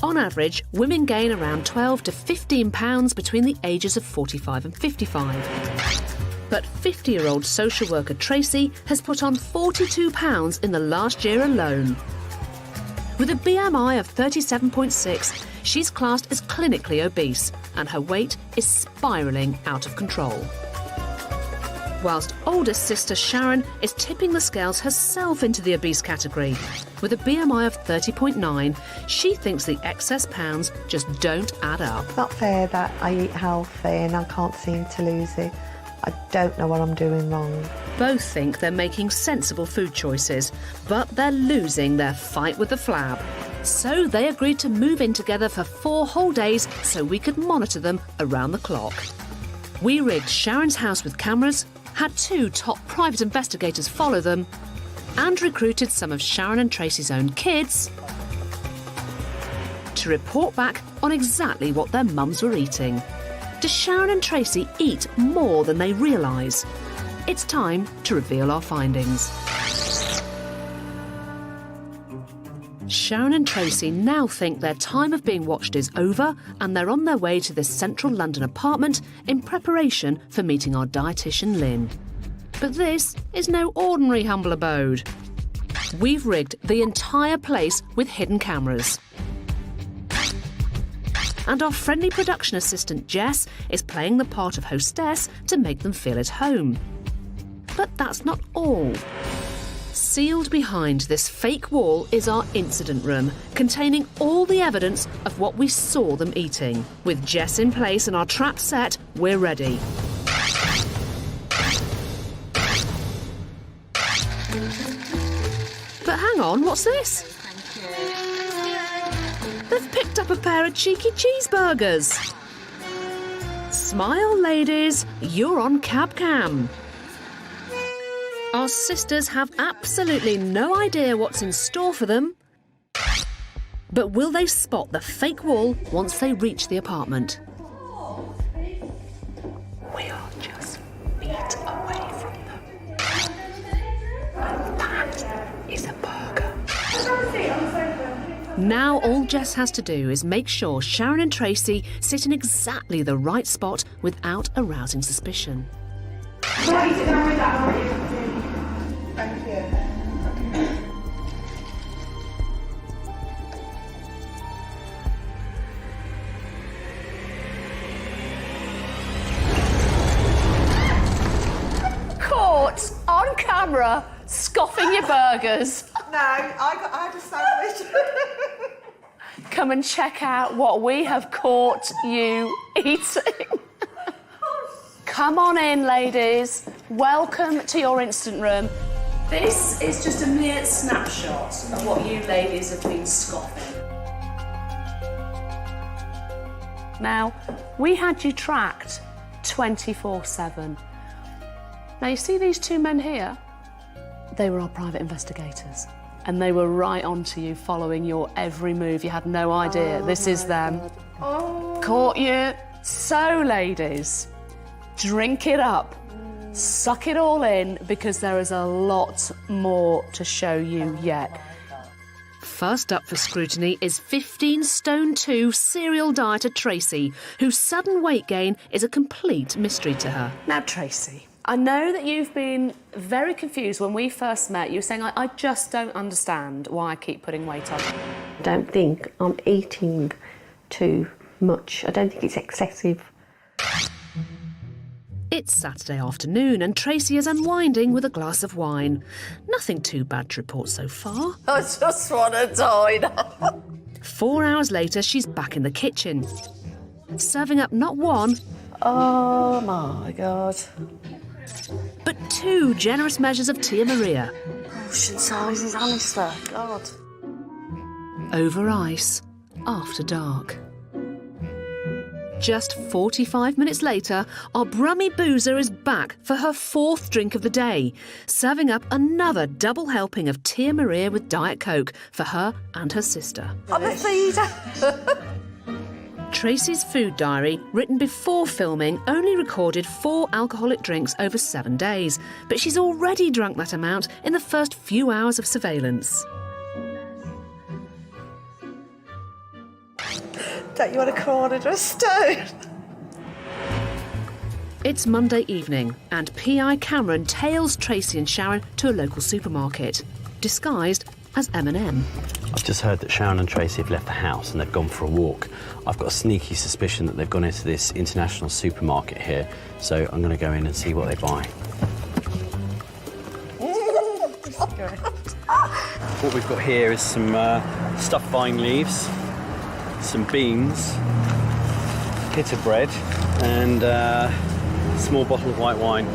On average, women gain around 12 to 15 pounds between the ages of 45 and 55. But 50-year-old social worker Tracy has put on 42 pounds in the last year alone. With a BMI of 37.6, she's classed as clinically obese and her weight is spiralling out of control. Whilst oldest sister Sharon is tipping the scales herself into the obese category. With a BMI of 30.9, she thinks the excess pounds just don't add up. It's not fair that I eat healthy and I can't seem to lose it. I don't know what I'm doing wrong. Both think they're making sensible food choices, but they're losing their fight with the flab. So they agreed to move in together for 4 whole days so we could monitor them around the clock. We rigged Sharon's house with cameras, had 2 top private investigators follow them, and recruited some of Sharon and Tracy's own kids to report back on exactly what their mums were eating. Do Sharon and Tracy eat more than they realise? It's time to reveal our findings. Sharon and Tracy now think their time of being watched is over and they're on their way to this central London apartment in preparation for meeting our dietitian Lynn. But this is no ordinary humble abode. We've rigged the entire place with hidden cameras. And our friendly production assistant Jess is playing the part of hostess to make them feel at home. But that's not all. Sealed behind this fake wall is our incident room, containing all the evidence of what we saw them eating. With Jess in place and our trap set, we're ready. But hang on, what's this? They've picked up a pair of cheeky cheeseburgers. Smile, ladies, you're on cab cam. Our sisters have absolutely no idea what's in store for them. But will they spot the fake wall once they reach the apartment? We are just feet away from them. And that is a burger. Now all Jess has to do is make sure Sharon and Tracy sit in exactly the right spot without arousing suspicion. Thank you. Caught on camera scoffing your burgers. No, I had a sandwich. Come and check out what we have caught you eating. Come on in, ladies. Welcome to your instant room. This is just a mere snapshot of what you ladies have been scoffing. Now, we had you tracked 24/7. Now, you see these 2 men here? They were our private investigators. And they were right onto you, following your every move. You had no idea. This is them. Oh. Caught you. So, ladies, drink it up. Suck it all in, because there is a lot more to show you yet. First up for scrutiny is 15 stone 2 serial dieter Tracy, whose sudden weight gain is a complete mystery to her. Now, Tracy, I know that you've been very confused when we first met. You were saying, I just don't understand why I keep putting weight on. I don't think I'm eating too much. I don't think it's excessive. It's Saturday afternoon and Tracy is unwinding with a glass of wine. Nothing too bad to report so far. I just want to die now. 4 hours later, she's back in the kitchen, serving up not 1, Oh my God. but 2 generous measures of Tia Maria. Ocean sizes, honestly. God. Over ice, after dark. Just 45 minutes later, our Brummy boozer is back for her 4th drink of the day, serving up another double helping of Tia Maria with Diet Coke for her and her sister. I'm a feeder. Tracy's food diary, written before filming, only recorded 4 alcoholic drinks over 7 days, but she's already drunk that amount in the first few hours of surveillance. Don't you want a crawl under a stone? It's Monday evening and PI Cameron tails Tracy and Sharon to a local supermarket, disguised as M&M. I've just heard that Sharon and Tracy have left the house and they've gone for a walk. I've got a sneaky suspicion that they've gone into this international supermarket here, so I'm going to go in and see what they buy. What we've got here is some stuffed vine leaves, some beans, pita bread, and a small bottle of white wine.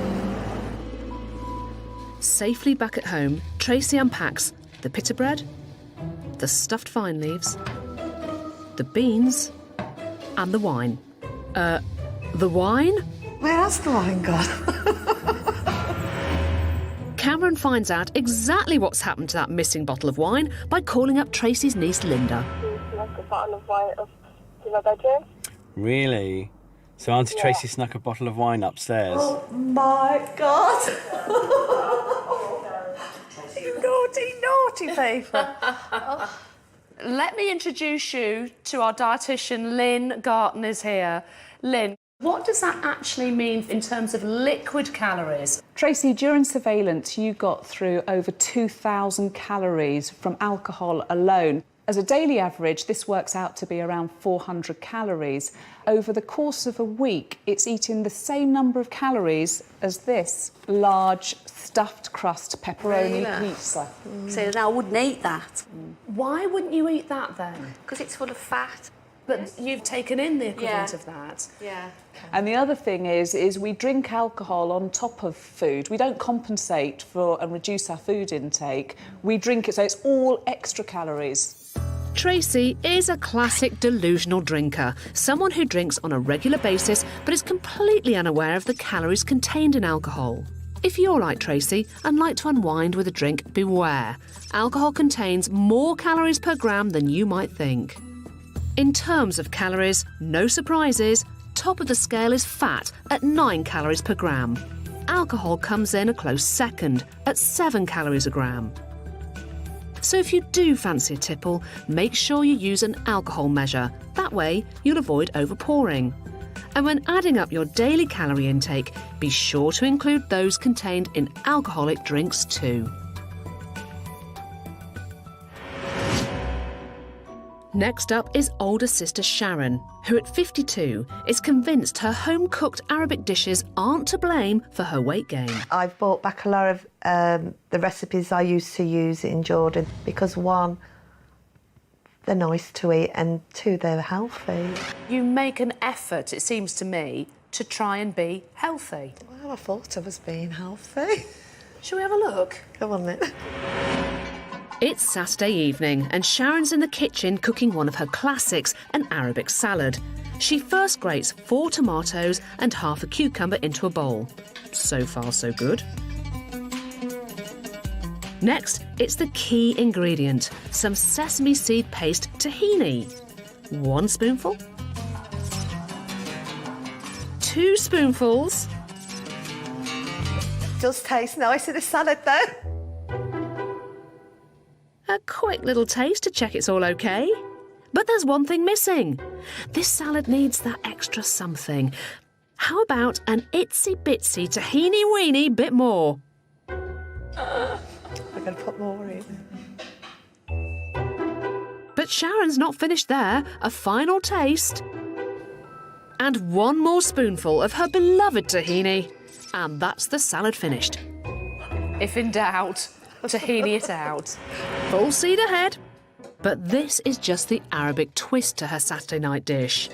Safely back at home, Tracy unpacks the pita bread, the stuffed vine leaves, the beans, and the wine. The wine? Where has the wine gone? Cameron finds out exactly what's happened to that missing bottle of wine by calling up Tracy's niece Linda. Like a bottle of wine in my bedroom. Really? So Auntie Tracy snuck a bottle of wine upstairs? Oh my God! You naughty people. Let me introduce you to our dietitian, Lynn Gartner's here. Lynn, what does that actually mean in terms of liquid calories? Tracy, during surveillance, you got through over 2,000 calories from alcohol alone. As a daily average, this works out to be around 400 calories. Over the course of a week, it's eating the same number of calories as this large stuffed crust pepperoni pizza. So I wouldn't eat that. Why wouldn't you eat that then? Because it's full of fat. But you've taken in the equivalent Yeah. of that. Yeah. And the other thing is we drink alcohol on top of food. We don't compensate for and reduce our food intake. We drink it, so it's all extra calories. Tracy is a classic delusional drinker, someone who drinks on a regular basis but is completely unaware of the calories contained in alcohol. If you're like Tracy and like to unwind with a drink, beware. Alcohol contains more calories per gram than you might think. In terms of calories, no surprises, top of the scale is fat at 9 calories per gram. Alcohol comes in a close second at 7 calories a gram. So if you do fancy a tipple, make sure you use an alcohol measure. That way, you'll avoid overpouring. And when adding up your daily calorie intake, be sure to include those contained in alcoholic drinks too. Next up is older sister Sharon, who at 52 is convinced her home-cooked Arabic dishes aren't to blame for her weight gain. I've brought back a lot of the recipes I used to use in Jordan because, one, they're nice to eat, and two, they're healthy. You make an effort, it seems to me, to try and be healthy. Well, I thought I was being healthy. Shall we have a look? Come on then. It's Saturday evening and Sharon's in the kitchen cooking one of her classics, an Arabic salad. She first grates 4 tomatoes and half a cucumber into a bowl. So far, so good. Next, it's the key ingredient, some sesame seed paste tahini. 1 spoonful. 2 spoonfuls. Does taste nice in a salad though. A quick little taste to check it's all okay. But there's one thing missing. This salad needs that extra something. How about an itsy-bitsy tahini-weeny bit more? I'm going to put more in. But Sharon's not finished there. A final taste. And 1 more spoonful of her beloved tahini. And that's the salad finished. If in doubt, tahini it out. Full speed ahead. But this is just the Arabic twist to her Saturday night dish.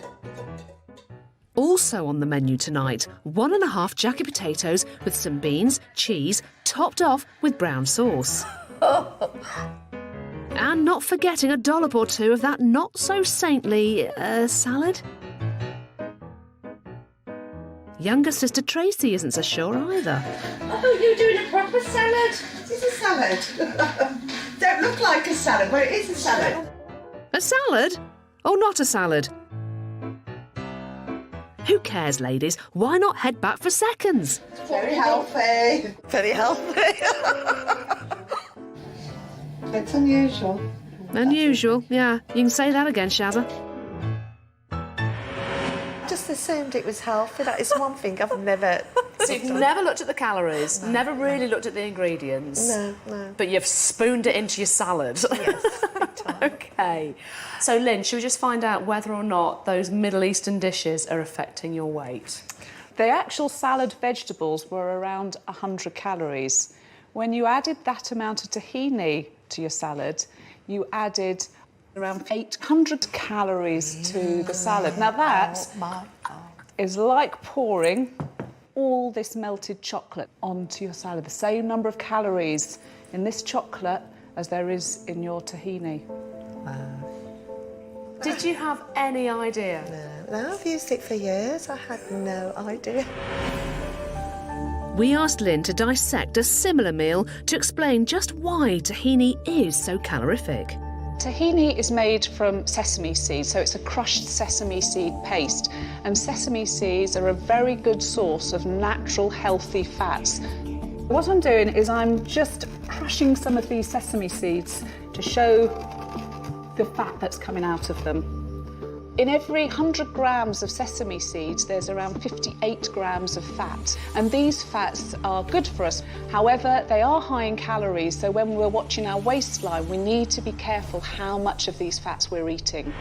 Also on the menu tonight, 1½ jacket potatoes with some beans, cheese, topped off with brown sauce. And not forgetting a dollop or 2 of that not-so-saintly salad. Younger sister Tracy isn't so sure either. Oh, you're doing a proper salad? This is a salad. Don't look like a salad, but it is a salad. A salad? Or not a salad? Who cares, ladies? Why not head back for seconds? Very healthy. Very healthy. It's unusual. Unusual, yeah. You can say that again, Shazza. Just assumed it was healthy. That is one thing I've never... So you've never looked at the calories, never really looked at the ingredients. No. But you've spooned it into your salad. Yes, big time. OK. So, Lynn, should we just find out whether or not those Middle Eastern dishes are affecting your weight? The actual salad vegetables were around 100 calories. When you added that amount of tahini to your salad, you added around 800 calories to the salad. Now that is like pouring all this melted chocolate onto your salad. The same number of calories in this chocolate as there is in your tahini. Did you have any idea? No, I've used it for years. I had no idea. We asked Lynn to dissect a similar meal to explain just why tahini is so calorific. Tahini is made from sesame seeds, so it's a crushed sesame seed paste. And sesame seeds are a very good source of natural, healthy fats. What I'm doing is I'm just crushing some of these sesame seeds to show the fat that's coming out of them. In every 100 grams of sesame seeds, there's around 58 grams of fat. And these fats are good for us. However, they are high in calories, so when we're watching our waistline, we need to be careful how much of these fats we're eating.